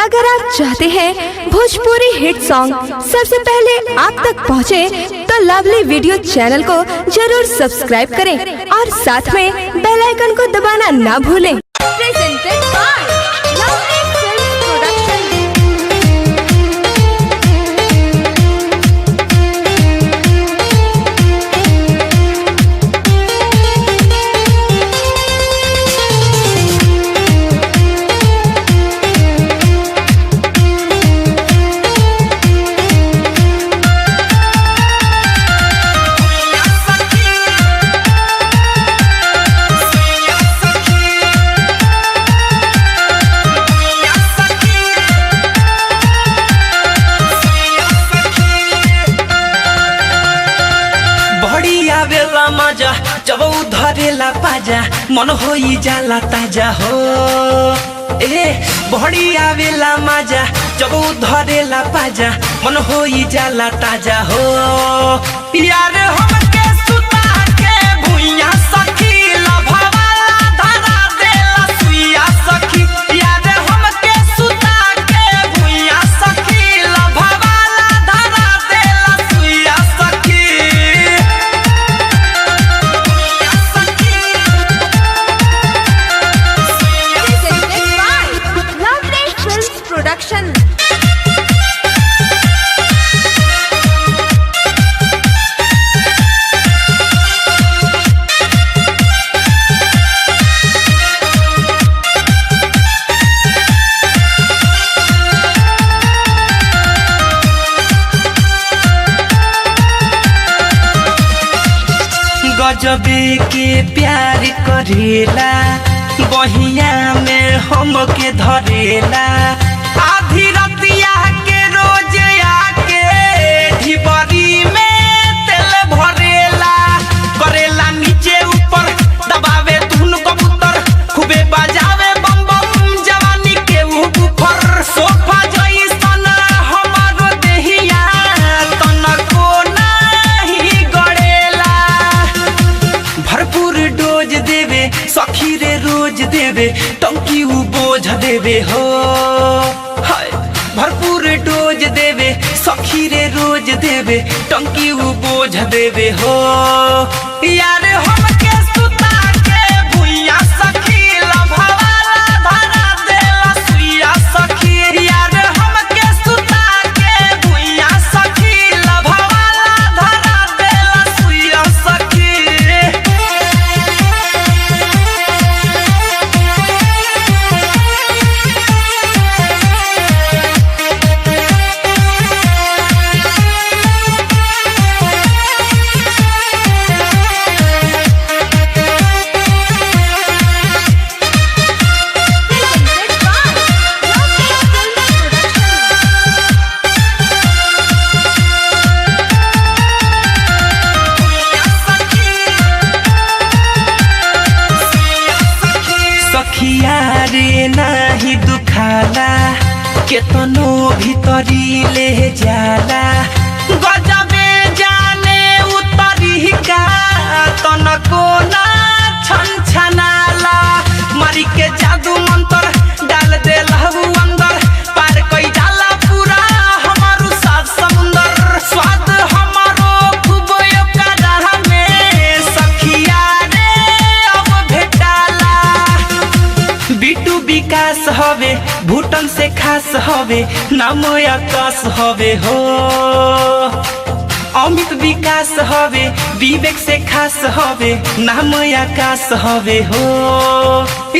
अगर आप चाहते हैं भोजपुरी हिट सॉन्ग सबसे पहले आप तक पहुंचे, तो लवली वीडियो चैनल को जरूर सब्सक्राइब करें और साथ में बेल आइकन को दबाना ना भूलें। Presented by Lovely Films production. मजा जब धरेला पाजा मन होई जाला ताजा हो। ए बड़ी आवेला मजा जब धरेला पाजा मन होई जाला ताजा हो। यार हमके सुता के भुइया सखी लभवाला धरा देला सुइया सखी। यार हमके सुता के भुइया सखी लभवाला धरा देला सुइया सखी। प्रोडक्शन। गजबे के प्यार करेला बहिया में हमके धरेला। आधी रतिया के रोज आके ढिबरी में तेल भरेला। करेला नीचे ऊपर दबावे धुन कबूतर खूबे बजावे बम बम जवानी के ऊपर। सोफा जैसन हमारो देहिया तनको नहीं गड़ेला। भरपूर डोज देवे सखी रे रोज देवे टंकी उ बोझ देवे हो। हाय भरपूर डोज देवे सखी रे रोज देवे टंकी उ बोझ देवे हो। यार हमके सुता के भुइया सखी लभवाला धरा देला सुइया सखी। यार हमके सुता के भुइया सखी लभवाला धरा देला सुइया सखी। सखिया रे नाही दुखाला केतनो भीतरी ले जाला। गजबे जाने उतरी का तनको ना छनछनाला। मारी के जादू मंत्र डाल दे लहू अंदर पार कई जाला पूरा हमारू सात समुंदर। स्वाद हमारो खूब ओकरा में सखिया रे अब भेटाला। बिटू विकास हवे भूटन से खास हवे नाम आकाश हवे हो। अमित विकास हवे विवेक से खास हवे नाम आकाश हवे हो।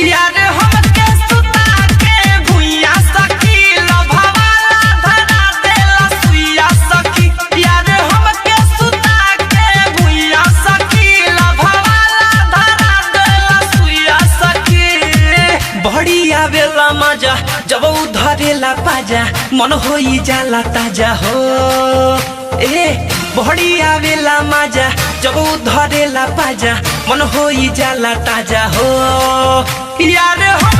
यार हमके सुता के भुइया सखी लभवाला धरा देला सुइया सखी। यार हमके सुता के भुइया सखी लभवाला धरा देला सुइया सखी। बड़ी आवेला मजा जब धरेला पाजा मन होई जाला ताजा हो। ए बड़ी आवेला मजा जब धरेला पाजा मन होई जाला ताजा हो। यार हम